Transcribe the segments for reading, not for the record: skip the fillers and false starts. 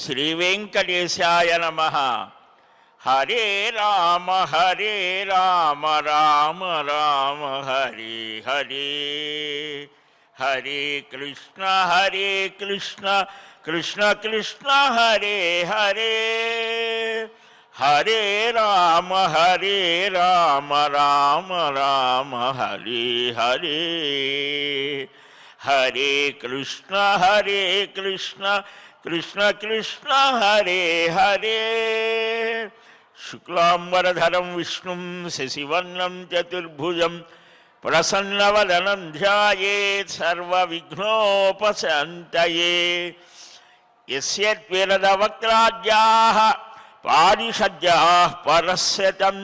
శ్రీవేంకటేశాయ నమః. హరే రామ రామ రామ హరే హరే, హరే కృష్ణ కృష్ణ కృష్ణ హరే హరే, హరే రామ రామ రామ హరే హరే, హరే కృష్ణ కృష్ణ కృష్ణ హరే హరే. శుక్లాంబరధరం విష్ణుం శశివర్ణం చతుర్భుజం ప్రసన్నవదనం ధ్యాయేత్ సర్వవిఘ్నోపశాంతయే. యస్యద్విరదవక్త్రాద్యాః పారిషద్యాః పరస్యతం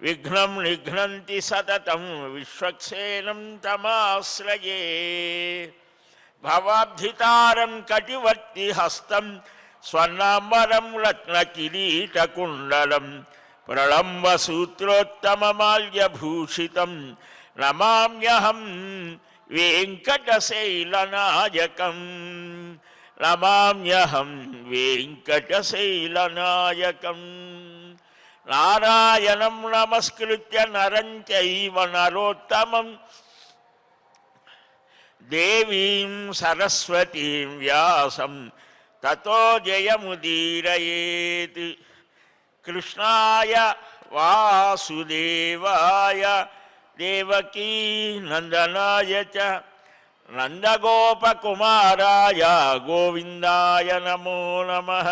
విఘ్నం నిఘ్నంతి సతతం విశ్వక్సేనం తమాశ్రయే. భవాబ్ధితారం కటివర్తి హస్తం స్వర్ణాంబరం రత్నకిరీటకుండలం ప్రళంబసూత్రోత్తమమాల్యభూషితం నమామ్యహం వెంకటశైలనాయకం, నమామ్యహం వెంకటశైలనాయకం. నారాయణం నమస్కృత్య నరం చైవ నరోత్తమం దేవీం సరస్వతీం వ్యాసం తతో జయముదీరయేత్. కృష్ణాయ వాసుదేవాయ దేవకీ నందనాయ చ నందగోపకుమారాయ గోవిందాయ నమో నమః.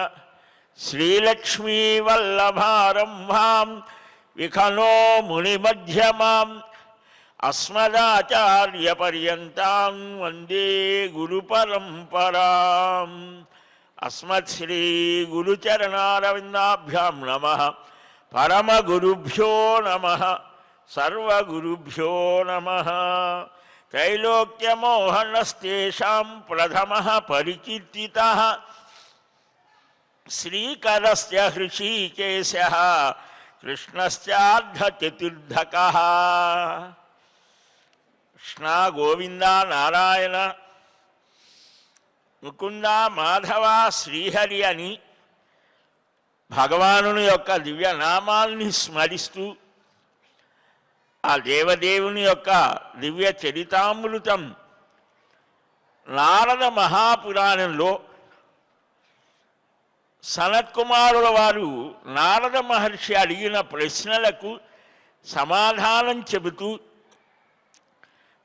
శ్రీలక్ష్మీవల్లభారంభాం విఖనో మునిమధ్యమాం అస్మదాచార్యపర్యంతాం వందే గురుపరంపరాం. అస్మత్శ్రీ గురుచరణారవిందాభ్యాం నమః. పరమగురుభ్యో నమః. సర్వగురుభ్యో నమః. త్రైలోక్యమోహనస్తేషాం ప్రథమః పరికీర్తితః శ్రీకరస్య హృషీకేశః కృష్ణశ్చార్ధచతుర్ధకః. కృష్ణ గోవింద నారాయణ ముకుంద మాధవ శ్రీహరి అని భగవానుని యొక్క దివ్యనామాల్ని స్మరిస్తూ ఆ దేవదేవుని యొక్క దివ్య చరితామృతం నారద మహాపురాణంలో సనత్కుమారుల వారు నారద మహర్షి అడిగిన ప్రశ్నలకు సమాధానం చెబుతూ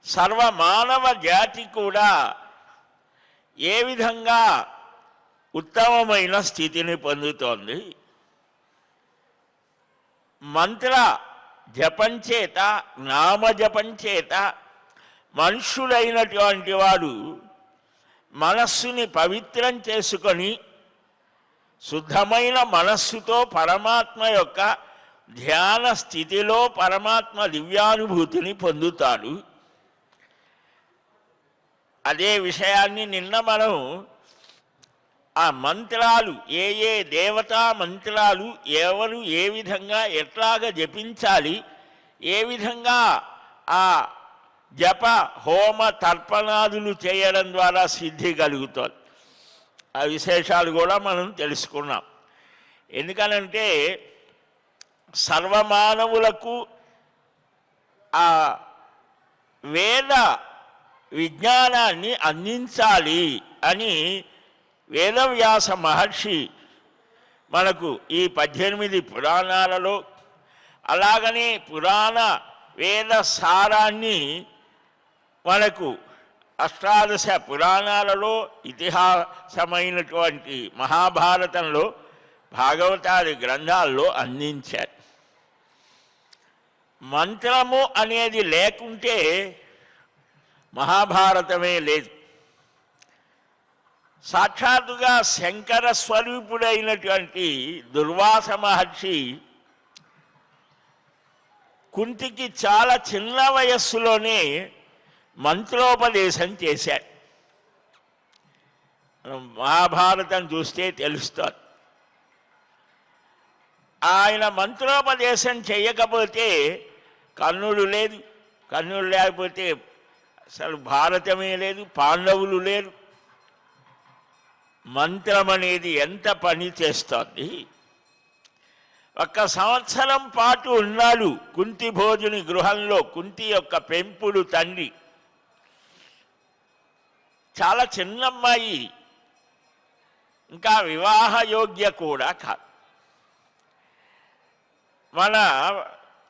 సర్వమానవ జాతి కూడా ఏ విధంగా ఉత్తమమైన స్థితిని పొందుతోంది, మంత్ర జపంచేత నామజపంచేత మనుష్యులైనటువంటి వాడు మనస్సుని పవిత్రం చేసుకొని శుద్ధమైన మనస్సుతో పరమాత్మ యొక్క ధ్యాన స్థితిలో పరమాత్మ దివ్యానుభూతిని పొందుతాడు. అదే విషయాన్ని నిన్న మనం ఆ మంత్రాలు ఏ దేవతా మంత్రాలు ఎవరు ఏ విధంగా ఎట్లాగ జపించాలి, ఏ విధంగా ఆ జప హోమ తర్పణాదులు చేయడం ద్వారా సిద్ధి కలుగుతుంది, ఆ విశేషాలు కూడా మనం తెలుసుకున్నాం. ఎందుకనంటే సర్వమానవులకు ఆ వేద విజ్ఞానాన్ని అందించాలి అని వేదవ్యాస మహర్షి మనకు ఈ 18 పురాణాలలో అలాగనే పురాణ వేద సారాన్ని మనకు అష్టాదశ పురాణాలలో ఇతిహాసమైనటువంటి మహాభారతంలో భాగవతాది గ్రంథాల్లో అందించారు. మంత్రము అనేది లేకుంటే మహాభారతమే లేదు. సాక్షాత్తుగా శంకర స్వరూపుడైనటువంటి దుర్వాస మహర్షి కుంతికి చాలా చిన్న వయస్సులోనే మంత్రోపదేశం చేశాడు. మహాభారతం చూస్తే తెలుస్తుంది. ఆయన మంత్రోపదేశం చేయకపోతే కర్ణుడు లేదు, కర్ణుడు లేకపోతే అసలు భారతమే లేదు, పాండవులు లేరు. మంత్రం అనేది ఎంత పని చేస్తోంది. 1 సంవత్సరం పాటు ఉన్నాడు కుంతి భోజుని గృహంలో. కుంతి యొక్క పెంపుడు తండ్రి. చాలా చిన్నమ్మాయి, ఇంకా వివాహయోగ్య కూడా కాదు. మన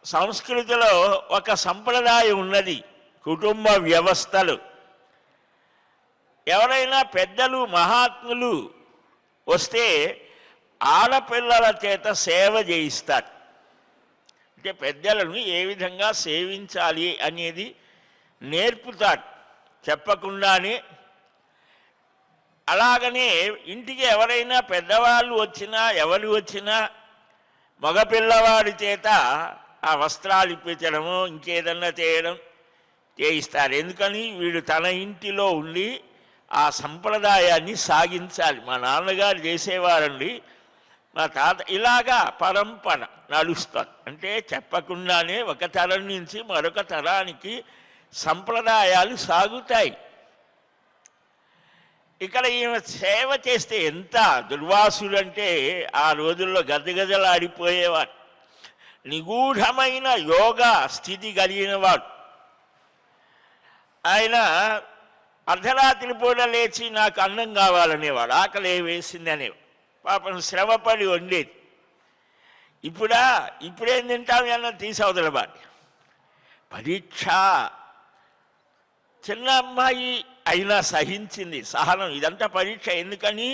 సంస్కృతిలో ఒక సంప్రదాయం ఉన్నది, కుటుంబ వ్యవస్థలు. ఎవరైనా పెద్దలు మహాత్ములు వస్తే ఆడపిల్లల చేత సేవ చేయిస్తారు. అంటే పెద్దలను ఏ విధంగా సేవించాలి అనేది నేర్పుతారు చెప్పకుండానే. అలాగనే ఇంటికి ఎవరైనా పెద్దవాళ్ళు వచ్చినా ఎవరు వచ్చినా మగపిల్లవాడి చేత ఆ వస్త్రాలు ఇప్పించడము ఇంకేదన్నా చేయిస్తారు. ఎందుకని వీడు తన ఇంటిలో ఉండి ఆ సంప్రదాయాన్ని సాగించాలి. మా నాన్నగారు చేసేవారండి, మా తాత, ఇలాగా పరంపర నడుస్తుంది. అంటే చెప్పకుండానే ఒక తరం నుంచి మరొక తరానికి సంప్రదాయాలు సాగుతాయి. ఇక్కడ ఈమె సేవ చేస్తే ఎంత దుర్వాసుడు అంటే ఆ రోజుల్లో గజగజలాడిపోయేవాడు. నిగూఢమైన యోగా స్థితి కలిగినవాడు. ఆయన అర్ధరాత్రి పూట లేచి నాకు అన్నం కావాలనేవాడు, ఆకలి వేసింది అనేవాడు. పాపం శ్రమపడి వండేది. ఇప్పుడేం తింటాం అన్న తీసవదలబాటి పరీక్ష. చిన్న అమ్మాయి అయినా సహించింది, సహనం. ఇదంతా పరీక్ష. ఎందుకని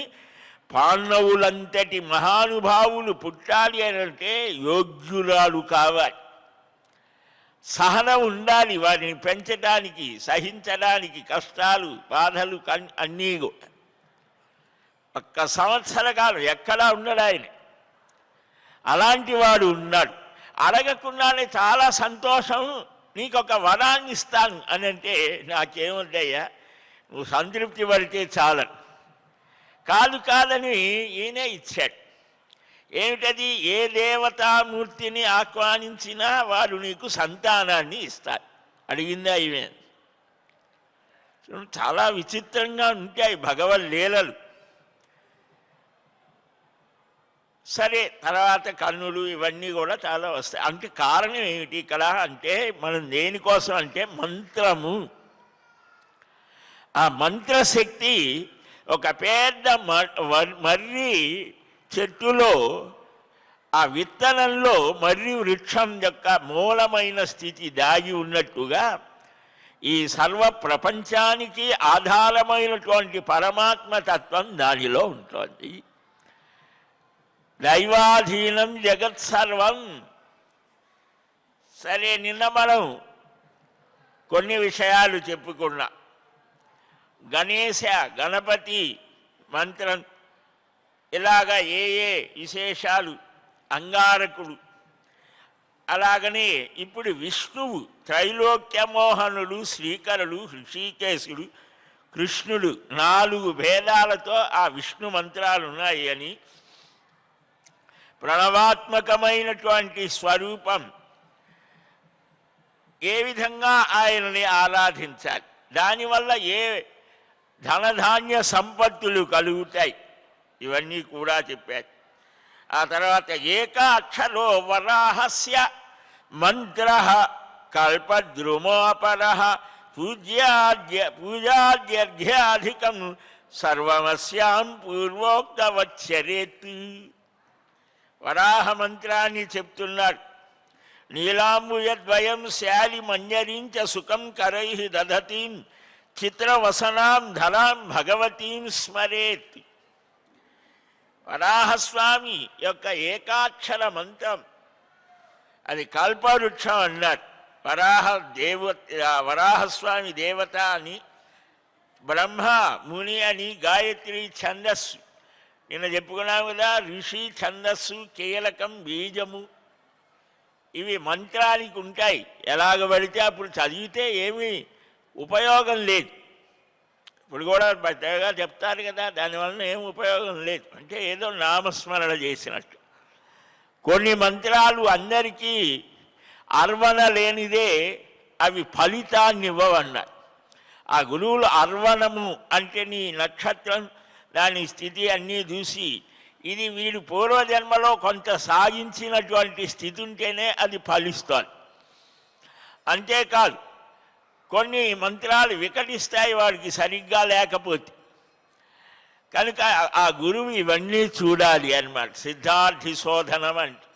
పాండవులంతటి మహానుభావులు పుట్టాలి అంటే యోగ్యురాలు కావాలి, సహనం ఉండాలి. వారిని పెంచడానికి, సహించడానికి, కష్టాలు బాధలు అన్నీ. 1 సంవత్సర కాలం ఎక్కడా ఉన్నాడు ఆయన. అలాంటి వాడు ఉన్నాడు. అడగకుండానే చాలా సంతోషం, నీకు ఒక వరాన్ని ఇస్తాను అని అంటే, నాకేముందయ్యా, నువ్వు సంతృప్తి పడితే చాలని. కాదని ఈయనే ఇచ్చాడు. ఏమిటది? ఏ దేవతామూర్తిని ఆహ్వానించినా వారు నీకు సంతానాన్ని ఇస్తారు. అడిగిందా ఈమె? చాలా విచిత్రంగా ఉంటాయి భగవద్లీలలు. సరే, తర్వాత కన్నులు ఇవన్నీ కూడా చాలా వస్తాయి. అంటే కారణం ఏమిటి ఇక్కడ అంటే, మనం దేనికోసం అంటే మంత్రము. ఆ మంత్రశక్తి ఒక పెద్ద మర్రి చెట్టులో, ఆ విత్తనంలో మర్రి వృక్షం యొక్క మూలమైన స్థితి దాగి ఉన్నట్టుగా ఈ సర్వ ప్రపంచానికి ఆధారమైనటువంటి పరమాత్మ తత్వం దానిలో ఉంటుంది. దైవాధీనం జగత్ సర్వం. సరే, నిన్న మనం కొన్ని విషయాలు చెప్పుకున్నా. గణేశ, గణపతి మంత్రం, ఇలాగా ఏ విశేషాలు, అంగారకుడు. అలాగనే ఇప్పుడు విష్ణువు, త్రైలోక్యమోహనుడు, శ్రీకరుడు, హృషికేశుడు, కృష్ణుడు, 4 భేదాలతో ఆ విష్ణు మంత్రాలు ఉన్నాయి అని, ప్రణవాత్మకమైనటువంటి స్వరూపం, ఏ విధంగా ఆయనని ఆరాధించాలి, దానివల్ల ఏ ధనధాన్య సంపత్తులు కలుగుతాయి, ఇవన్నీ కూడా చెప్పారు. ఆ తర్వాత ఏకాక్షరో వరాహస్య మంత్ర కల్పద్రుమోపర పూజాద్యర్ఘ్యాధికం సర్వమస్యాం పూర్వోక్తవచ్చరేత్. వరాహ మంత్రాన్ని చెప్తున్నాడు. నీలాంబుయద్వయం శాలి మన్యరించ సుఖం కరై దధతీం చిత్రవసనాం ధరాం భగవతీం స్మరేత్. వరాహస్వామి యొక్క ఏకాక్షర మంత్రం, అది కల్పవృక్షం అన్నారు. వరాహస్వామి దేవత అని, బ్రహ్మ ముని అని, గాయత్రి ఛందస్సు నిన్న చెప్పుకున్నాం కదా, ఋషి ఛందస్సు కీలకం, బీజము, ఇవి మంత్రానికి ఉంటాయి. ఎలాగ పడితే అప్పుడు చదివితే ఏమీ ఉపయోగం లేదు. ఇప్పుడు కూడా పెద్దగా చెప్తారు కదా, దానివలన ఏం ఉపయోగం లేదు. అంటే ఏదో నామస్మరణ చేసినట్టు. కొన్ని మంత్రాలు అందరికీ అర్వణ లేనిదే అవి ఫలితాన్ని ఇవ్వవన్నారు. ఆ గురువులు అర్వణము అంటే నీ నక్షత్రం దాని స్థితి అన్నీ చూసి ఇది వీడు పూర్వజన్మలో కొంత సాగించినటువంటి స్థితి ఉంటేనే అది ఫలిస్తోంది. అంతేకాదు కొన్ని మంత్రాలు వికటిస్తాయి వాడికి సరిగ్గా లేకపోతే. కనుక ఆ గురువు ఇవన్నీ చూడాలి అన్నమాట. సిద్ధార్థి శోధనం అంటే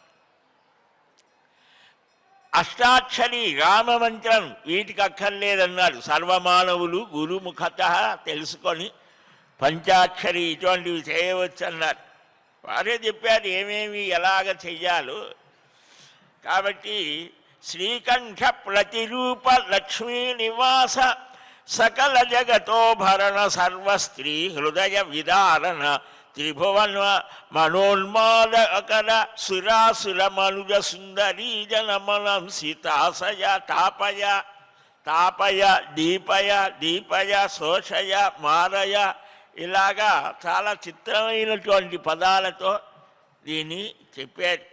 అష్టాక్షరి రామమంత్రం వీటికి అక్కర్లేదన్నాడు. సర్వమానవులు గురుముఖత తెలుసుకొని పంచాక్షరి ఇటువంటివి చేయవచ్చు అన్నారు. వారే చెప్పారు ఏమేమి ఎలాగ చెయ్యాలో. కాబట్టి శ్రీకంఠ ప్రతిరూప లక్ష్మీ నివాస సకల జగతోభరణ సర్వస్త్రీ హృదయ విదారణ త్రిభువన మనోన్మాదకర సురాసుర మనుజ సుందరీ జనమనం సీతాసయ తాపయ తాపయ దీపయ దీపయ శోషయ మారయ ఇలాగా చాలా చిత్రమైనటువంటి పదాలతో దీన్ని చెప్పారు.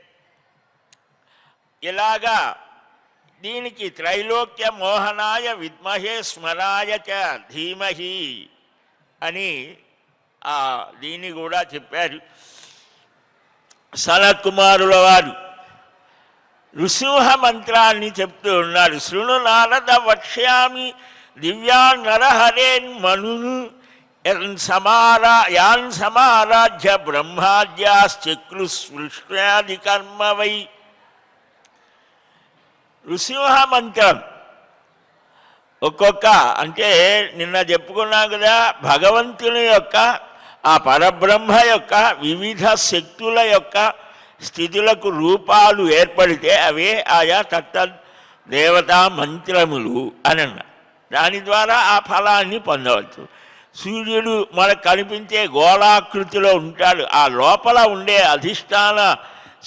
ఇలాగా దీనికి త్రైలోక్య మోహనాయ విద్మహే స్మరాయ చ ధీమహి అని దీన్ని కూడా చెప్పారు. సనత్కుమారుల వారు నృసింహ మంత్రాన్ని చెప్తూ ఉన్నారు. శృణు నారద వక్ష్యామి దివ్యా నరహరేన్ మను యాన్ సమారాధ్య బ్రహ్మాద్యాశ్చక్రు సృష్ట్యాది కర్మ వై. నృసింహ మంత్రం ఒక్కొక్క అంటే నిన్న చెప్పుకున్నాం కదా, భగవంతుని యొక్క ఆ పరబ్రహ్మ యొక్క వివిధ శక్తుల యొక్క స్థితులకు రూపాలు ఏర్పడితే అవే ఆయా తత్త దేవతా మంత్రములు అని అన్నారు. దాని ద్వారా ఆ ఫలాన్ని పొందవచ్చు. సూర్యుడు మనకు కనిపించే గోళాకృతిలో ఉంటాడు. ఆ లోపల ఉండే అధిష్టాన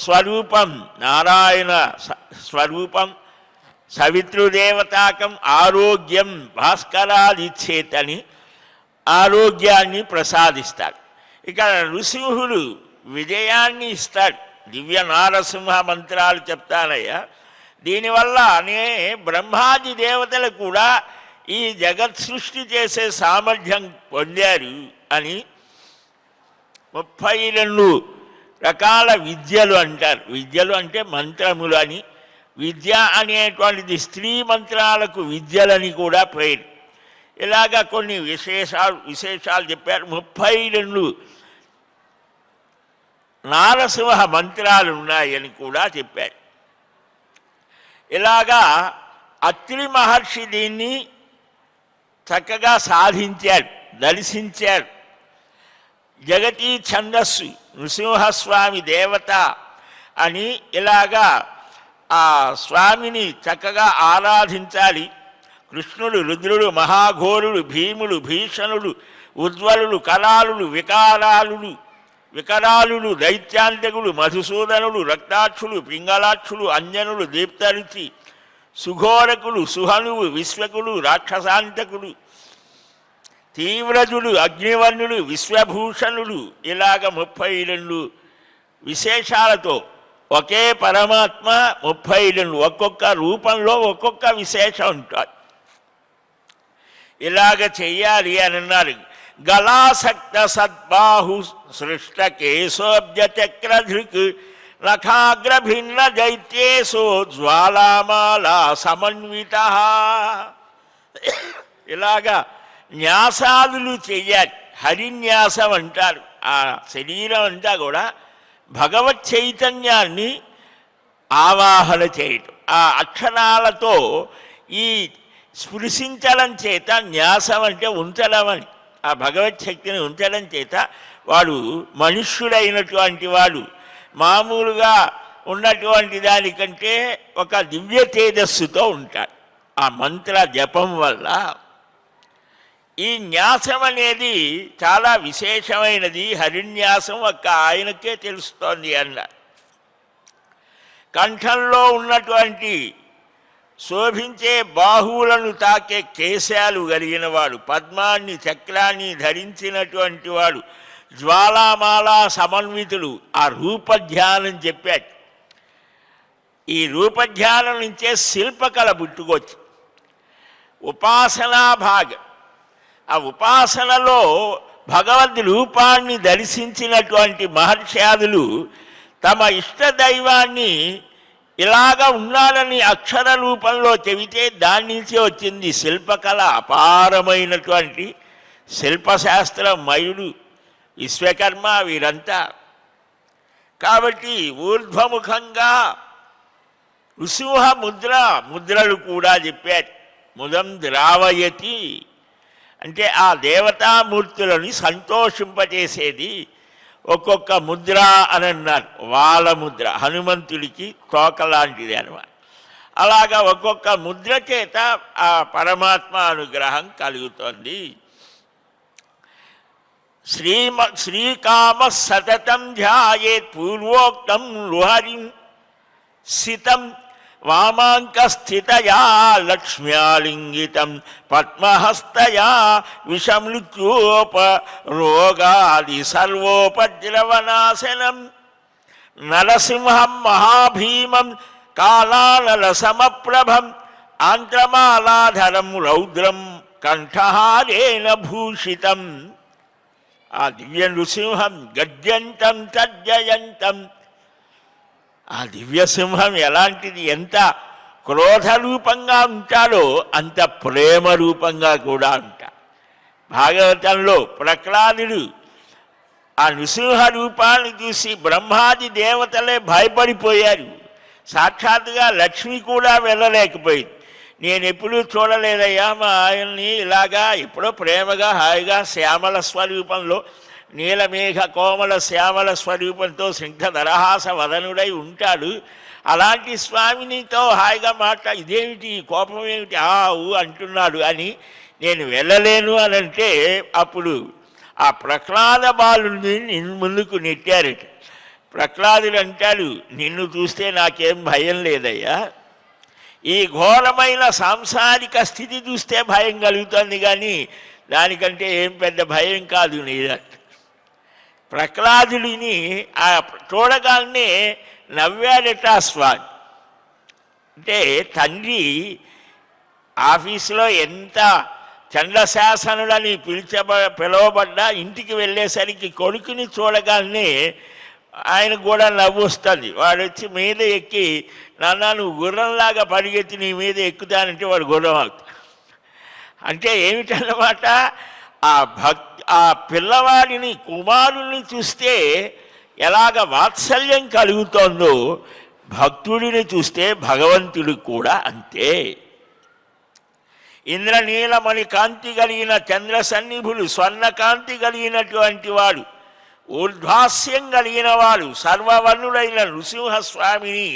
స్వరూపం నారాయణ స్వరూపం. సవితృదేవతాకం ఆరోగ్యం భాస్కరాదిచ్చేతని ఆరోగ్యాన్ని ప్రసాదిస్తాడు. ఇక నృసింహుడు విజయాన్ని ఇస్తాడు. దివ్య నారసింహ మంత్రాలు చెప్తానయ్యా. దీనివల్ల బ్రహ్మాది దేవతలు కూడా ఈ జగత్ సృష్టి చేసే సామర్థ్యం పొందారు అని 32 రకాల విద్యలు అంటారు. విద్యలు అంటే మంత్రములు అని. విద్య అనేటువంటిది స్త్రీ మంత్రాలకు విద్యలని కూడా పేరు. ఇలాగా కొన్ని విశేషాలు చెప్పారు. 32 నారసింహ మంత్రాలు ఉన్నాయని కూడా చెప్పారు. ఇలాగా అత్రి మహర్షి దీన్ని చక్కగా సాధించాడు, దర్శించాడు. జగతీ ఛందస్సు నృసింహస్వామి దేవత అని ఇలాగా ఆ స్వామిని చక్కగా ఆరాధించాలి. కృష్ణుడు, రుద్రుడు, మహాఘోరుడు, భీముడు, భీషణుడు, ఉజ్వలుడు, కరాలుడు, వికరాలుడు, దైత్యాంతకుడు, మధుసూదనుడు, రక్తాక్షుడు, పింగళాక్షుడు, అంజనుడు, దీప్తరుచి, సుఘోరకుడు, సుహనువు, విశ్వకుడు, రాక్షసాంతకుడు, తీవ్రజుడు, అగ్నివర్ణుడు, విశ్వభూషణుడు ఇలాగ 32 విశేషాలతో ఒకే పరమాత్మ 32 ఒక్కొక్క రూపంలో ఒక్కొక్క విశేషం ఉంటుంది. ఇలాగ చెయ్యాలి అని అన్నారు. గలాసక్త సద్బాహు సృష్ట కేశోబ్జ చక్రధృక్ నఖాగ్రభిన్న దైత్యేశో జ్వాలామాలా సమన్విత. ఇలాగా న్యాసాదులు చెయ్యాలి. హరిన్యాసం అంటారు. ఆ శరీరం అంతా కూడా భగవత్ చైతన్యాన్ని ఆవాహన చేయటం. ఆ అక్షరాలతో ఈ స్పృశించడం చేత న్యాసం అంటే ఉంచడం అని. ఆ భగవత్ శక్తిని ఉంచడం చేత వాడు మనుష్యుడైనటువంటి వాడు మామూలుగా ఉన్నటువంటి దానికంటే ఒక దివ్య తేజస్సుతో ఉంటాడు. ఆ మంత్ర జపం వల్ల ఈ న్యాసం అనేది చాలా విశేషమైనది. హరిన్యాసం ఒక్క ఆయనకే తెలుస్తోంది అన్నారు. కంఠంలో ఉన్నటువంటి శోభించే బాహువులను తాకే కేశాలు కలిగిన వాడు, పద్మాన్ని చక్రాన్ని ధరించినటువంటి వాడు, జ్వాలామాలా సమన్వితుడు. ఆ రూపధ్యానం చెప్పాడు. ఈ రూపధ్యానం నుంచే శిల్పకళ పుట్టుకొచ్చి ఉపాసనా భాగం. ఆ ఉపాసనలో భగవద్ రూపాన్ని దర్శించినటువంటి మహర్షాదులు తమ ఇష్టదైవాన్ని ఇలాగ ఉన్నాడని అక్షర రూపంలో చెబితే దాని నుంచి వచ్చింది శిల్పకళ. అపారమైనటువంటి శిల్పశాస్త్రం మయుడు, విశ్వకర్మ వీరంతా. కాబట్టి ఊర్ధ్వముఖంగా నృసింహ ముద్రలు కూడా చెప్పారు. ముదం ద్రావయతి అంటే ఆ దేవతామూర్తులని సంతోషింపజేసేది ఒక్కొక్క ముద్ర అని అన్నారు. వాళ్ళ ముద్ర హనుమంతుడికి తోక లాంటిది అనమాట. అలాగా ఒక్కొక్క ముద్ర చేత ఆ పరమాత్మ అనుగ్రహం కలుగుతోంది. శ్రీకామ సతతం ధ్యాయేత్ పూర్వోక్తం రుహరిం సితం వామాంకస్థితయా లక్ష్మ్యాలింగితం పద్మహస్తయా విషమృత్యోపరోగాది సర్వోపద్రవనాశనం నరసింహం మహాభీమం కాళానలసమప్రభం ఆంధ్రమాలాధరం రౌద్రం కంఠహారేణ భూషితం. ఆ దివ్య నృసింహం గద్యంతం తర్జయంతం. ఆ దివ్యసింహం ఎలాంటిది, ఎంత క్రోధ రూపంగా ఉంటాడో అంత ప్రేమ రూపంగా కూడా ఉంటాడు. భాగవతంలో ప్రహ్లాదుడు ఆ నృసింహ రూపాన్ని చూసి బ్రహ్మాది దేవతలే భయపడిపోయారు. సాక్షాత్తుగా లక్ష్మి కూడా వెళ్ళలేకపోయింది. నేను ఎప్పుడూ చూడలేదయ్యా మా ఆయన్ని ఇలాగా, ఎప్పుడో ప్రేమగా హాయిగా శ్యామల స్వరూపంలో నీలమేఘ కోమల శ్యామల స్వరూపంతో స్నిగ్ధదరహాస వదనుడై ఉంటాడు. అలాంటి స్వామినితో హాయిగా ఇదేమిటి కోపం ఏమిటి ఆవు అంటున్నాడు అని నేను వెళ్ళలేను అని అంటే అప్పుడు ఆ ప్రహ్లాద బాలుని ముందుకు నెట్టారట. ప్రహ్లాదుడు అంటాడు, నిన్ను చూస్తే నాకేం భయం లేదయ్యా, ఈ ఘోరమైన సాంసారిక స్థితి చూస్తే భయం కలుగుతుంది, కానీ దానికంటే ఏం పెద్ద భయం కాదు నీదంట. ప్రహ్లాదుడిని ఆ చూడగానే నవ్వాడట స్వామి. అంటే తండ్రి ఆఫీసులో ఎంత చండశాసనుడని పిలువబడ్డా ఇంటికి వెళ్ళేసరికి కొడుకుని చూడగానే ఆయనకు కూడా నవ్వు వస్తుంది. వాడు వచ్చి మీద ఎక్కి, నాన్న నువ్వు గుర్రంలాగా పరిగెత్తి నీ మీద ఎక్కుతానంటే వాడు గుర్రం అవుతాడు. అంటే ఏమిటన్నమాట, ఆ పిల్లవాడిని కుమారుణ్ణి చూస్తే ఎలాగ వాత్సల్యం కలుగుతోందో భక్తుడిని చూస్తే భగవంతుడికి కూడా అంతే. ఇంద్రనీలమణి కాంతి కలిగిన చంద్ర సన్నిభులు, స్వర్ణకాంతి కలిగినటువంటి వాడు, ఊర్ధ్వాస్యం కలిగిన వాడు, సర్వవర్ణుడైన నృసింహస్వామిని,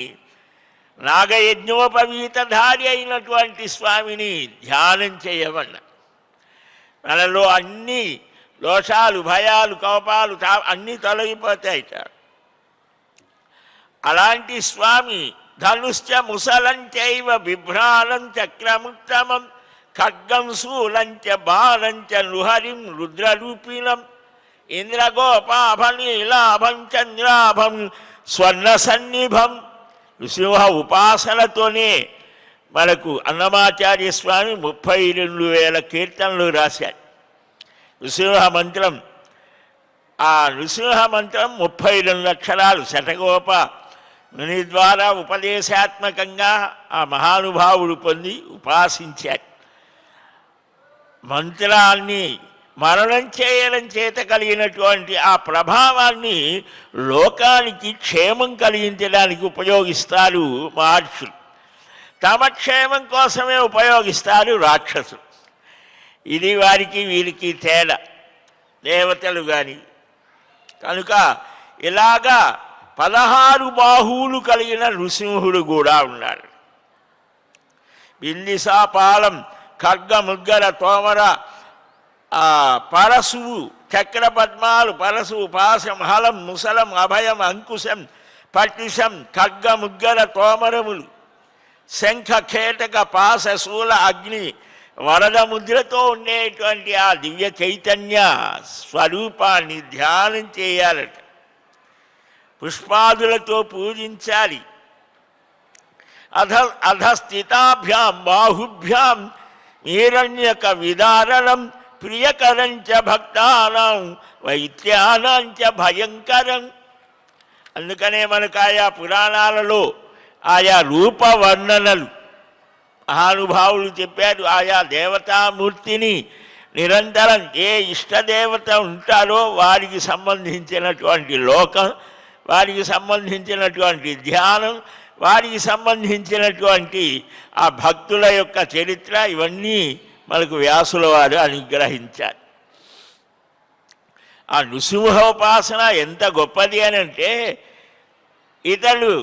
నాగయజ్ఞోపవీతధారి అయినటువంటి స్వామిని ధ్యానం చేయమన్న. మనలో అన్ని దోషాలు, భయాలు, కోపాలు అన్నీ తొలగిపోతాయిట. అలాంటి స్వామి ధనుశ్చ ముసలంచైవ బిభ్రాణం చక్రముత్తమం ఖడ్గం శూలంచ బాలంచ నృహరిం రుద్రరూపిణం ఇంద్రగోపాభనీలాభం చంద్రాభం స్వర్ణ సన్నిభం. నృసింహ ఉపాసనతోనే మనకు అన్నమాచార్య స్వామి 32,000 కీర్తనలు రాశారు. నృసింహ మంత్రం, ఆ నృసింహ మంత్రం 32 అక్షరాలు శతగోప ముని ద్వారా ఉపదేశాత్మకంగా ఆ మహానుభావుడు పొంది ఉపాసించారు. మంత్రాన్ని మరణం చేయడం చేత కలిగినటువంటి ఆ ప్రభావాన్ని లోకానికి క్షేమం కలిగించడానికి ఉపయోగిస్తారు మహర్షులు. తమ క్షేమం కోసమే ఉపయోగిస్తారు రాక్షసులు. ఇది వారికి వీరికి తేడా, దేవతలు కానీ. కనుక ఇలాగా 16 బాహువులు కలిగిన నృసింహుడు కూడా ఉన్నాడు. బిందిసాపాలం ఖడ్గ ముగ్గర తోమర పరశువు చక్రపద్మాలు పరశువు పాశం హలం ముసలం అభయం అంకుశం పట్టిషం ఖడ్గ ముగ్గర తోమరములు శంఖ కేటక పాశ శూల అగ్ని వరద ముద్రతో ఉండేటువంటి ఆ దివ్య చైతన్య స్వరూపాన్ని ధ్యానం చేయాలట. పుష్పాదులతో పూజించాలి. అధస్థితాభ్యాం బాహుభ్యాం హిరణ్యక విదారణం ప్రియకరంచ భక్తానాం వైత్యానాంచ భయంకరం. అందుకనే మనకు ఆయా పురాణాలలో ఆయా రూప వర్ణనలు మహానుభావులు చెప్పారు. ఆయా దేవతామూర్తిని నిరంతరం ఏ ఇష్టదేవత ఉంటారో వారికి సంబంధించినటువంటి లోకం, వారికి సంబంధించినటువంటి ధ్యానం, వారికి సంబంధించినటువంటి ఆ భక్తుల యొక్క చరిత్ర ఇవన్నీ మనకు వ్యాసుల వారు అనుగ్రహించారు. ఆ నృసింహోపాసన ఎంత గొప్పది అని అంటే, ఇతడు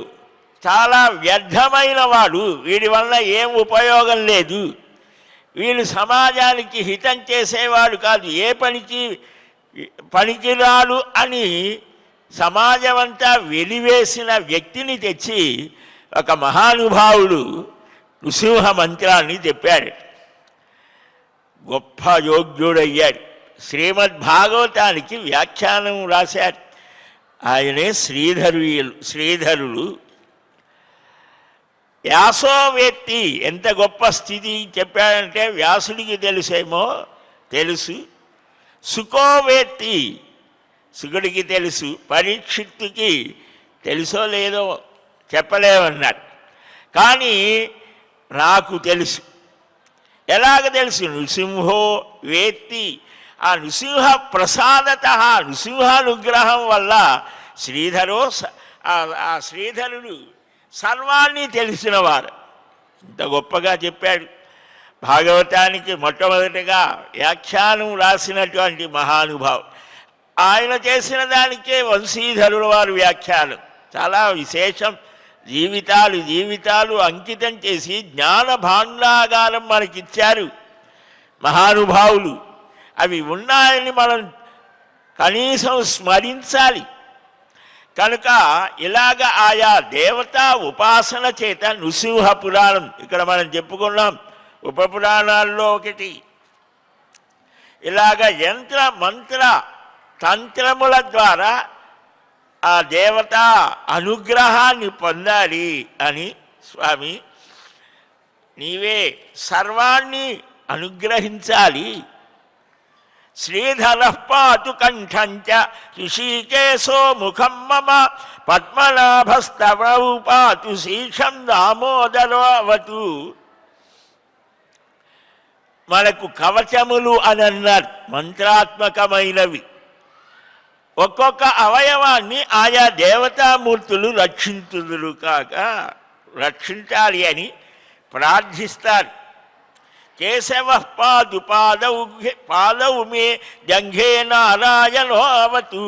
చాలా వ్యర్థమైన వాడు, వీడి వల్ల ఏం ఉపయోగం లేదు, వీడు సమాజానికి హితం చేసేవాడు కాదు, ఏ పనికిరాడు అని సమాజం అంతా వెలివేసిన వ్యక్తిని తెచ్చి ఒక మహానుభావుడు నృసింహ మంత్రాన్ని చెప్పాడు. గొప్ప యోగ్యుడయ్యాడు. శ్రీమద్భాగవతానికి వ్యాఖ్యానం రాశారు. ఆయనే శ్రీధరులు. వ్యాసోవేత్తి ఎంత గొప్ప స్థితి చెప్పాడంటే వ్యాసుడికి తెలుసేమో తెలుసు. సుకోవేత్తి సుకుడికి తెలుసు, పరీక్షిత్తుకి తెలుసో లేదో చెప్పలేమన్నాడు. కానీ నాకు తెలుసు. ఎలాగ తెలుసు? నృసింహో వేత్తి. ఆ నృసింహ ప్రసాదత, నృసింహానుగ్రహం వల్ల ఆ శ్రీధరుడు సర్వాన్ని తెలిసినవారు. ఇంత గొప్పగా చెప్పాడు. భాగవతానికి మొట్టమొదటిగా వ్యాఖ్యానం రాసినటువంటి మహానుభావుడు. ఆయన చేసిన దానికే వంశీధరుల వారు వ్యాఖ్యానం చాలా విశేషం. జీవితాలు అంకితం చేసి జ్ఞాన భాండాగారం మనకిచ్చారు మహానుభావులు. అవి ఉన్నాయని మనం కనీసం స్మరించాలి. కనుక ఇలాగ ఆయా దేవతా ఉపాసన చేత నృసింహ పురాణం ఇక్కడ మనం చెప్పుకున్నాం, ఉపపురాణాల్లో ఒకటి. ఇలాగ యంత్ర మంత్ర తంత్రముల ద్వారా ఆ దేవత అనుగ్రహాన్ని పొందాలి అని స్వామి నీవే సర్వాన్ని అనుగ్రహించాలి. శ్రీధర పాతు కంఠంచ ఋషికేశో ముఖం మమ పద్మనాభస్తవౌ పాతు శీర్షం దామోదరవతు. మనకు కవచములు అని అన్నారు, మంత్రాత్మకమైనవి. ఒక్కొక్క అవయవాన్ని ఆయా దేవతామూర్తులు రక్షించాలి అని ప్రార్థిస్తారు. కేశవ పాదౌ మే జంఘే నారాయణో అవతు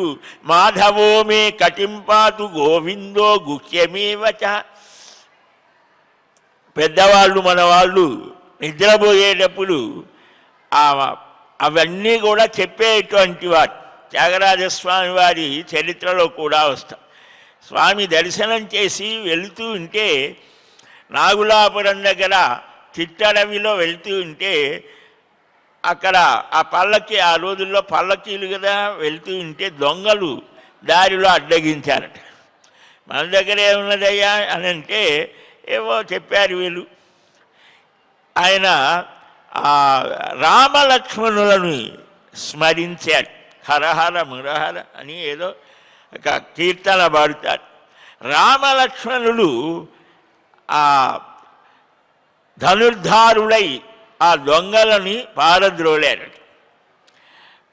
మాధవో మే కటిం పాతు గోవిందో గుహ్యమేవచ. పెద్దవాళ్ళు మన వాళ్ళు నిద్రపోయేటప్పుడు అవన్నీ కూడా చెప్పేటువంటి వారు. త్యాగరాజస్వామి వారి చరిత్రలో కూడా వస్తాం. స్వామి దర్శనం చేసి వెళుతూ ఉంటే నాగులాపురం దగ్గర చిట్టడవిలో వెళ్తూ ఉంటే అక్కడ ఆ పల్లకి, ఆ రోజుల్లో పల్లకీలు కదా, వెళ్తూ ఉంటే దొంగలు దారిలో అడ్డగించారట. మన దగ్గర ఏమున్నదయ్యా అని అంటే ఏవో చెప్పారు వీళ్ళు. ఆయన రామలక్ష్మణులను స్మరించాడు. హరహర మురహర అని ఏదో ఒక కీర్తన పాడుతారు. రామలక్ష్మణులు ఆ ధనుర్ధారులై ఆ దొంగలని పారద్రోలారు.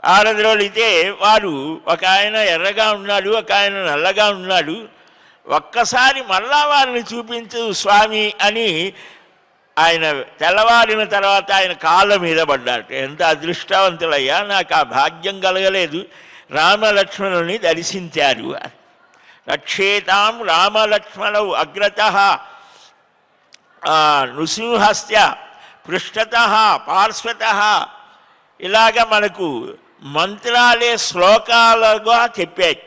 పారద్రోలితే వారు, ఒక ఆయన ఎర్రగా ఉన్నాడు, ఒక ఆయన నల్లగా ఉన్నాడు, ఒక్కసారి మళ్ళా వారిని చూపించు స్వామి అని ఆయన తెల్లవారిన తర్వాత ఆయన కాళ్ళ మీద పడ్డారు. ఎంత అదృష్టవంతులయ్యా, నాకు ఆ భాగ్యం కలగలేదు, రామలక్ష్మణుని దర్శించారు. రక్షేతాం రామలక్ష్మణౌ అగ్రతః నృసింహస్య పృష్ఠతః పార్శ్వతః. ఇలాగ మనకు మంత్రాలే శ్లోకాలుగా చెప్పాయి.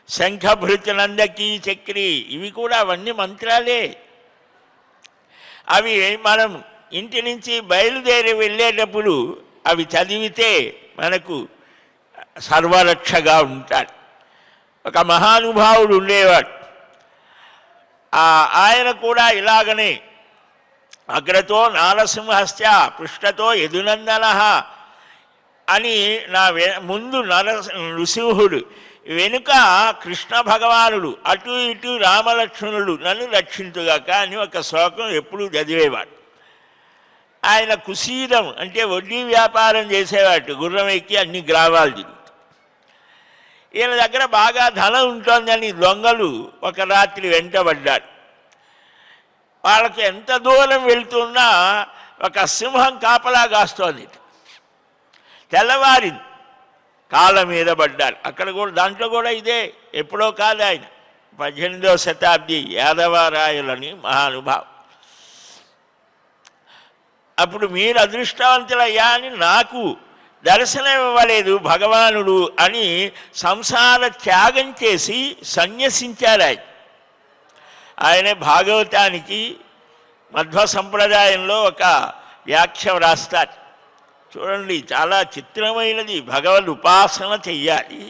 శంఖభృతనందకీ చక్రి, ఇవి కూడా అవన్నీ మంత్రాలే. అవి మనం ఇంటి నుంచి బయలుదేరి వెళ్ళేటప్పుడు అవి చదివితే మనకు సర్వరక్షగా ఉంటాడు. ఒక మహానుభావుడు ఉండేవాడు. ఆయన కూడా ఇలాగనే అగ్రతో నారసింహస్య పృష్ఠతో యదునందన, అని నా ముందు నృసింహుడు, వెనుక కృష్ణ భగవానుడు, అటు ఇటు రామలక్ష్మణుడు నన్ను రక్షించుగాక అని ఒక శ్లోకం ఎప్పుడు చదివేవాడు. ఆయన కుశీలం అంటే వడ్డీ వ్యాపారం చేసేవాడు, గుర్రం ఎక్కి అన్ని గ్రామాలు తిరుగుతాడు. ఈయన దగ్గర బాగా ధనం ఉంటుందని దొంగలు ఒక రాత్రి వెంటబడ్డాడు. వాళ్ళకి ఎంత దూరం వెళ్తున్నా ఒక సింహం కాపలా కాస్తోంది. తెల్లవారింది, కాళ్ళ మీద పడ్డారు. అక్కడ కూడా దాంట్లో కూడా ఇదే, ఎప్పుడో కాదు, ఆయన 18వ శతాబ్ది యాదవరాయలని మహానుభావం. అప్పుడు మీరు అదృష్టవంతులయ్యా అని నాకు దర్శనం ఇవ్వలేదు భగవానుడు అని సంసార త్యాగం చేసి సన్యసించారు ఆయన. ఆయనే భాగవతానికి మధ్వ సంప్రదాయంలో ఒక వ్యాఖ్య వ్రాస్తారు. చూడండి, చాలా చిత్రమైనది. భగవద్ ఉపాసన చెయ్యాలి.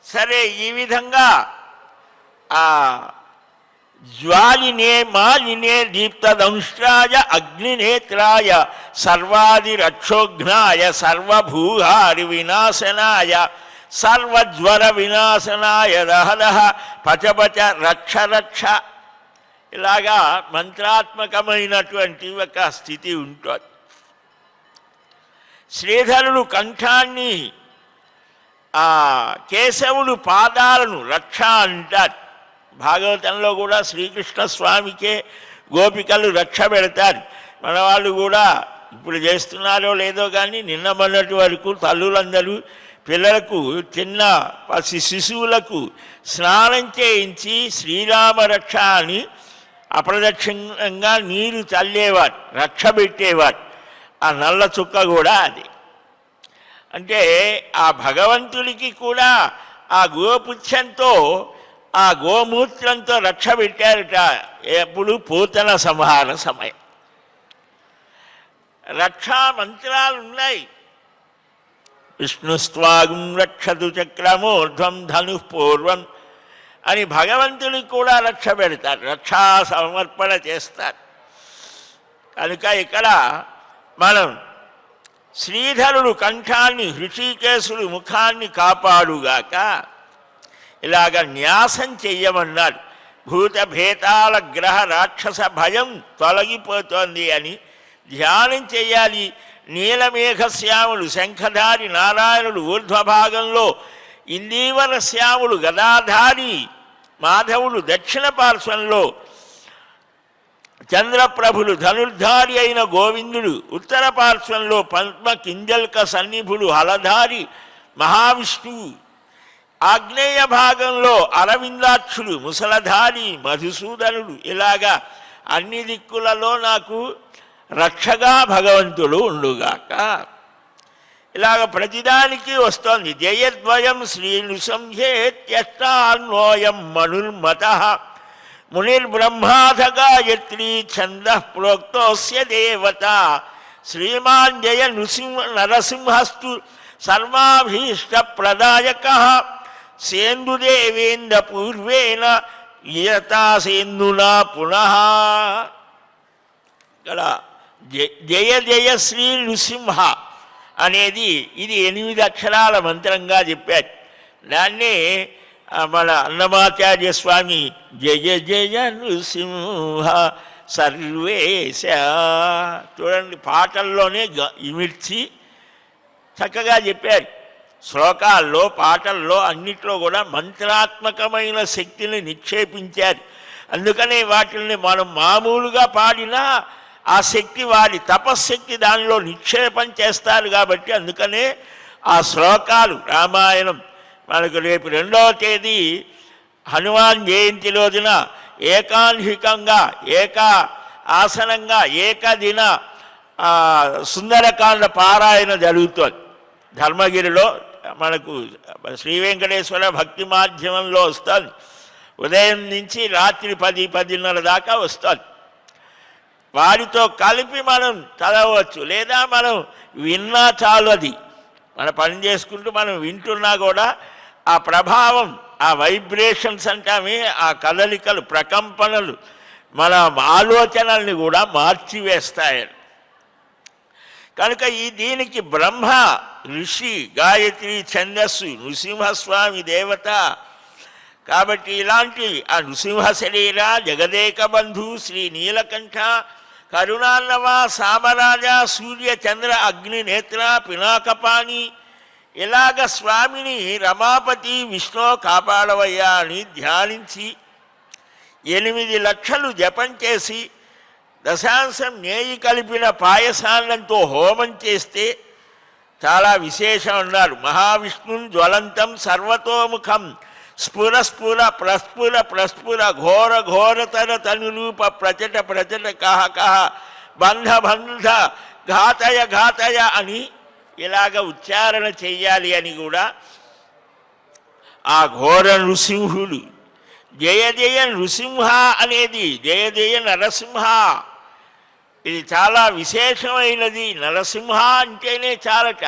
సరే, ఈ విధంగా ఆ జ్వాలినే మాలినే దీప్తదంష్ట్రాయ అగ్నినేత్రాయ సర్వాదిరక్షోఘ్నాయ సర్వభూహారి వినాశనాయ సర్వజ్వర వినాశనాయ దహదహ పచపచ రక్ష రక్ష, ఇలాగా మంత్రాత్మకమైనటువంటి ఒక స్థితి ఉంటుంది. శ్రీధరుడు కంఠాన్ని, కేశవుడు పాదాలను రక్ష అంటారు. భాగవతంలో కూడా శ్రీకృష్ణ స్వామికే గోపికలు రక్ష పెడతారు. మన వాళ్ళు కూడా ఇప్పుడు చేస్తున్నారో లేదో కానీ నిన్న మొన్నటి వరకు తల్లులందరూ పిల్లలకు, చిన్న పసి శిశువులకు స్నానం చేయించి శ్రీరామ రక్ష అని అప్రదక్షిణంగా నీరు చల్లేవారు, రక్ష పెట్టేవారు. ఆ నల్ల చుక్క కూడా అది. అంటే ఆ భగవంతుడికి కూడా ఆ గోపుచ్చంతో, ఆ గోమూత్రంతో రక్ష పెట్టారట. ఎప్పుడు పూతన సంహార సమయం. రక్షా మంత్రాలు ఉన్నాయి. విష్ణుస్త్వాగం రక్షతు చక్రమూర్ధ్వం ధను పూర్వం అని భగవంతుడికి కూడా రక్ష పెడతారు, రక్షా సమర్పణ చేస్తారు. కనుక ఇక్కడ మనం శ్రీధరుడు కంఠాన్ని, హృషికేశుడు ముఖాన్ని కాపాడుగాక ఇలాగ న్యాసం చెయ్యమన్నాడు. భూత భేతాల గ్రహ రాక్షస భయం తొలగిపోతోంది అని ధ్యానం చెయ్యాలి. నీలమేఘశ్యాముడు శంఖధారి నారాయణుడు ఊర్ధ్వభాగంలో, ఇందీవర శ్యాముడు గదాధారి మాధవుడు దక్షిణ పార్శ్వంలో, చంద్రప్రభులు ధనుర్ధారి అయిన గోవిందుడు ఉత్తర పార్శ్వంలో, పద్మ కింజల్క సన్నిభుడు హలధారి మహావిష్ణువు, ఆగ్నేయ భాగంలో అరవిందాక్షుడు ముసలధారి మధుసూదనుడు. ఇలాగా అన్ని దిక్కులలో నాకు రక్షగా భగవంతుడు ఉండుగాక. ఇలాగ ప్రతిదానికి వస్తోంది. జయద్వయం శ్రీనుసంహేత్యష్టాన్వయం మనుర్మత మునిర్బ్రహ్మాథ గాయత్రీ ఛంద ప్రోక్తోస్య దేవత శ్రీమాన్ జయ నరసింహస్తు సర్వాభీష్ట ప్రదాయక సేందుదేవేంద్ర పూర్వేణ యథా సేందునా పునః. ఇక్కడ జయ జయ శ్రీ నృసింహ అనేది ఇది 8 అక్షరాల మంత్రంగా చెప్పారు. దాన్ని మన అన్నమాచార్య స్వామి జయ జయ నృసింహ సర్వేశ, చూడండి పాటల్లోనే ఇమిడ్చి చక్కగా చెప్పారు. శ్లోకాల్లో, పాటల్లో అన్నిట్లో కూడా మంత్రాత్మకమైన శక్తిని నిక్షేపించారు. అందుకనే వాటిని మనం మామూలుగా పాడినా ఆ శక్తి, వారి తపశ్శక్తి దానిలో నిక్షేపం చేస్తారు. కాబట్టి అందుకనే ఆ శ్లోకాలు రామాయణం మనకు రేపు 2వ తేదీ హనుమాన్ జయంతి రోజున ఏకాంహికంగా, ఆసనంగా, ఏకదిన సుందరకాండ పారాయణ జరుగుతోంది. ధర్మగిరిలో మనకు శ్రీ వెంకటేశ్వర భక్తి మాధ్యమంలో వస్తుంది. ఉదయం నుంచి రాత్రి 10-10:30 దాకా వస్తుంది. వారితో కలిపి మనం చదవచ్చు, లేదా మనం విన్నా చాలు. అది మన పని చేసుకుంటూ మనం వింటున్నా కూడా ఆ ప్రభావం, ఆ వైబ్రేషన్స్ అంటామే, ఆ కదలికలు, ప్రకంపనలు మన ఆలోచనల్ని కూడా మార్చివేస్తాయి. కనుక దీనికి బ్రహ్మ ఋషి, గాయత్రి ఛందస్సు, నృసింహస్వామి దేవత. కాబట్టి ఇలాంటి ఆ నృసింహ శరీర, జగదేక బంధు, శ్రీ నీలకంఠ, కరుణాన్నవ, సామరాజ, సూర్య చంద్ర అగ్ని నేత్ర, పినాకపాణి, ఇలాగ స్వామిని రమాపతి విష్ణు కాపాడవయ్యా అని ధ్యానించి 8 లక్షలు జపం చేసి దశాంశం నేయి కలిపిన పాయసాన్నంతో హోమం చేస్తే చాలా విశేషం అన్నారు. మహావిష్ణుం జ్వలంతం సర్వతోముఖం స్ఫుర స్ఫుర ప్రస్ఫుర ప్రస్ఫుర ఘోర ఘోరతర తనురూప ప్రచట ప్రచట కహ కహ బంధ బంధ ఘాతయ ఘాతయ అని ఇలాగ ఉచ్చారణ చెయ్యాలి అని కూడా ఆ ఘోర నృసింహుడు. జయ జయ నృసింహ అనేది జయ జయ నరసింహ, ఇది చాలా విశేషమైనది. నరసింహ అంటేనే చాలట.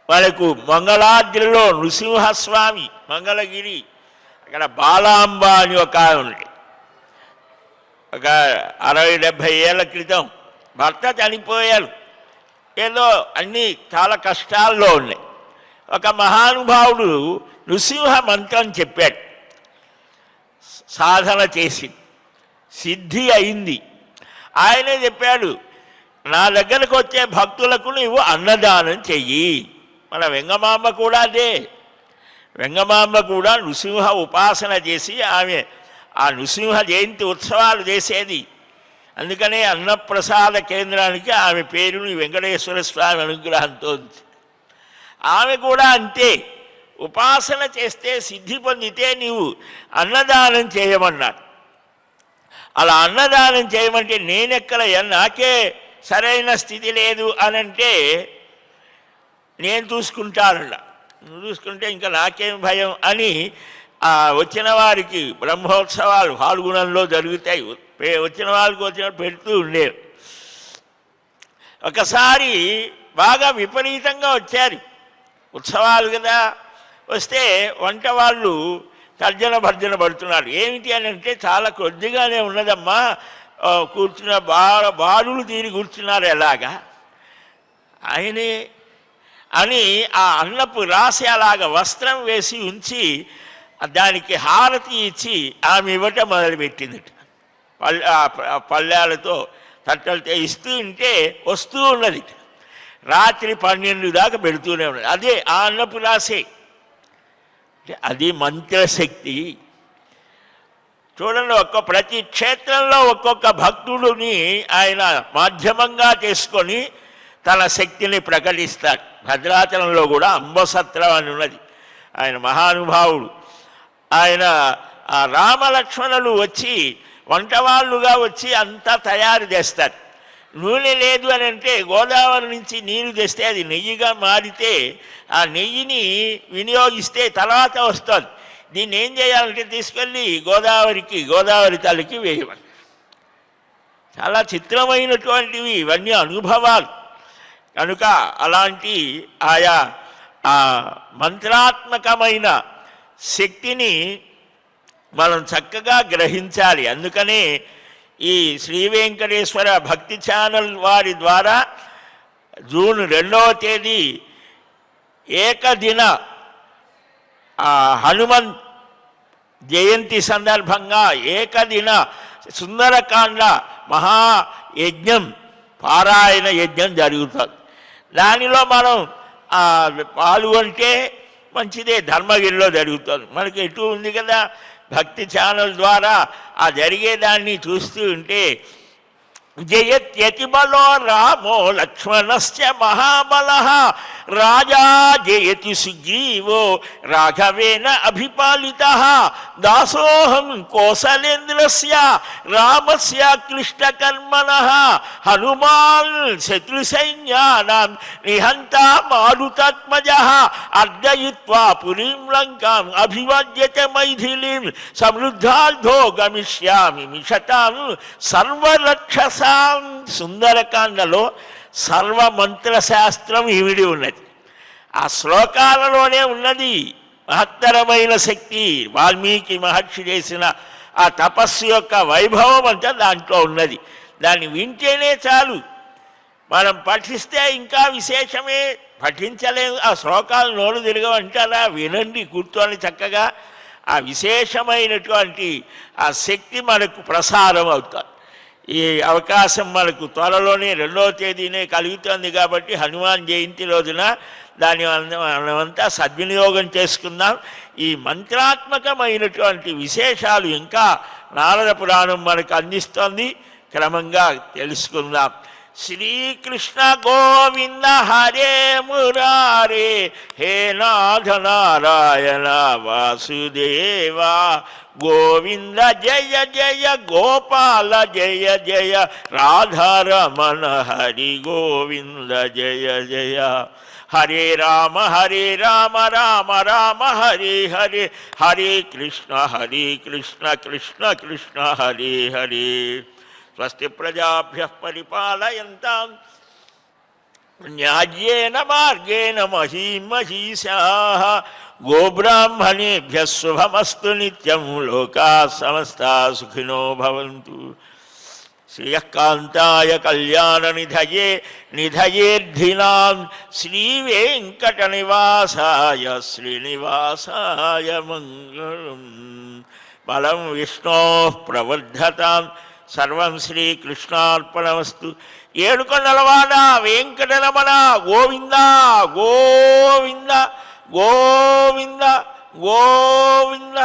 వాళ్ళకు మంగళాద్రిలో నృసింహస్వామి, మంగళగిరి, అక్కడ బాలాంబ అని ఒక ఉంది. ఒక 60-70 ఏళ్ళ క్రితం భర్త చనిపోయారు. ఏదో అన్నీ చాలా కష్టాల్లో ఉన్నాయి. ఒక మహానుభావుడు నృసింహ మంత్రం చెప్పాడు. సాధన చేసి సిద్ధి అయింది. ఆయనే చెప్పాడు, నా దగ్గరకు వచ్చే భక్తులకు నువ్వు అన్నదానం చెయ్యి. మన వెంగమాంబ కూడా అదే. వెంగమాంబ కూడా నృసింహ ఉపాసన చేసి ఆమె ఆ నృసింహ జయంతి ఉత్సవాలు చేసేది. అందుకనే అన్నప్రసాద కేంద్రానికి ఆమె పేరుని వెంకటేశ్వర స్వామి అనుగ్రహంతో ఉంది. ఆమె కూడా అంతే, ఉపాసన చేస్తే సిద్ధి పొందితే నీవు అన్నదానం చేయమన్నాడు. అలా అన్నదానం చేయమంటే నేనెక్కడయ్యా, నాకే సరైన స్థితి లేదు అనంటే నేను చూసుకుంటానన్నా. నువ్వు చూసుకుంటే ఇంకా నాకేం భయం అని వచ్చిన వారికి బ్రహ్మోత్సవాలు ఫాల్గుణంలో జరుగుతాయి. వచ్చిన వాళ్ళకి వచ్చిన పెడుతూ ఉండేవి. ఒకసారి బాగా విపరీతంగా వచ్చారు ఉత్సవాలు కదా. వస్తే వంట వాళ్ళు తర్జన భర్జన పడుతున్నారు. ఏమిటి అని అంటే చాలా కొద్దిగానే ఉన్నదమ్మా, కూర్చున్న బారులు తీరి కూర్చున్నారు ఎలాగా ఆయనే అని ఆ అన్నపు రాసి అలాగ వస్త్రం వేసి ఉంచి దానికి హారతి ఇచ్చి ఆమె ఇవ్వటం మొదలుపెట్టిందట. పళ్ళాలతో తట్టలతో ఇస్తూ ఉంటే వస్తూ ఉన్నది. రాత్రి 12 దాకా పెడుతూనే ఉన్నది. అదే ఆ అన్నపు రాసే. అది మంత్రశక్తి. చూడండి, ప్రతి క్షేత్రంలో ఒక్కొక్క భక్తుడిని ఆయన మాధ్యమంగా చేసుకొని తన శక్తిని ప్రకటిస్తాడు. భద్రాచలంలో కూడా అంబసత్రం అని ఉన్నది. ఆయన మహానుభావుడు. ఆయన ఆ రామలక్ష్మణులు వచ్చి వంటవాళ్ళుగా వచ్చి అంతా తయారు చేస్తారు. నూనె లేదు అని అంటే గోదావరి నుంచి నీరు తెస్తే అది నెయ్యిగా మారితే ఆ నెయ్యిని వినియోగిస్తే తర్వాత వస్తుంది. దీన్ని ఏం చేయాలంటే తీసుకెళ్ళి గోదావరి తల్లికి వేయమని. చాలా చిత్రమైనటువంటివి ఇవన్నీ అనుభవాలు. కనుక అలాంటి ఆయా ఆ మంత్రాత్మకమైన శక్తిని మనం చక్కగా గ్రహించాలి. అందుకనే ఈ శ్రీ వెంకటేశ్వర భక్తి ఛానల్ వారి ద్వారా జూన్ 2వ తేదీ ఏకదిన హనుమన్ జయంతి సందర్భంగా ఏకదిన సుందరకాండ మహాయజ్ఞం, పారాయణ యజ్ఞం జరుగుతుంది. దానిలో మనం పాల్గొంటే మంచిదే. ధర్మగిరిలో జరుగుతుంది. మనకి ఎటు ఉంది కదా భక్తి ఛానల్ ద్వారా ఆ జరిగేదాన్ని చూస్తూ ఉంటే జయత్యతిబలో రామో లక్ష్మణస్య మహాబలః రాజా జయతి సుగ్రీవో రాఘవేన అభిపాలితః దాసోహం కోసలేంద్రస్య రామస్య క్లిష్టకర్మణః హనుమాన్ శత్రుసైన్యానాం నిహంతా మారుతాత్మజః అర్జయిత్వా పురీం లంకాం అభివాద్యత మైథిలీం సమృద్ధార్థో గమిష్యామి మిషతాం సర్వరక్షసాం. సుందరకాండలో సర్వమంత్రశాస్త్రం ఈవిడి ఉన్నది. ఆ శ్లోకాలలోనే ఉన్నది మహత్తరమైన శక్తి. వాల్మీకి మహర్షి చేసిన ఆ తపస్సు యొక్క వైభవం అంతా దాంట్లో ఉన్నది. దాన్ని వింటేనే చాలు మనం పఠిస్తే ఇంకా విశేషమే. పఠించలేదు, ఆ శ్లోకాలు నోరు తిరగవంటారా? వినండి కూర్చొని చక్కగా. ఆ విశేషమైనటువంటి ఆ శక్తి మనకు ప్రసారం అవుతుంది. ఈ అవకాశం మనకు త్వరలోనే 2వ తేదీనే కలుగుతుంది కాబట్టి హనుమాన్ జయంతి రోజున దాన్ని మనమంతా సద్వినియోగం చేసుకుందాం. ఈ మంత్రాత్మకమైనటువంటి విశేషాలు ఇంకా నారద పురాణం మనకు అందిస్తోంది, క్రమంగా తెలుసుకుందాం. శ్రీకృష్ణ గోవింద హరే మురారే, హే నాథ నారాయణ వాసుదేవ, గోవింద జయ జయ గోపాల జయ జయ, రాధారమణ హరి గోవింద జయ జయ. హరే రామ రామ రామ హరే హరే, హరే కృష్ణ కృష్ణ కృష్ణ హరే హరే. స్వస్తి ప్రజాభ్యః పరిపాలయంతాం న్యాయేన మార్గేణ మహీం మహీషాః. గోబ్రాహ్మణేభ్యः శుభమస్తు నిత్యం. లోకాః సమస్తాః సుఖినో భవంతు. శ్రీయకాంతాయ కళ్యాణ నిధయే నిధయేర్ధినాం, శ్రీవేంకట నివాసాయ శ్రీనివాసాయ మంగళం. బలం విష్ణోః ప్రవర్ధతాం. సర్వం శ్రీకృష్ణార్పణమస్తు. ఏడుకొండలవాడ వెంకటరమణ గోవింద గోవింద గోవింద గోవింద.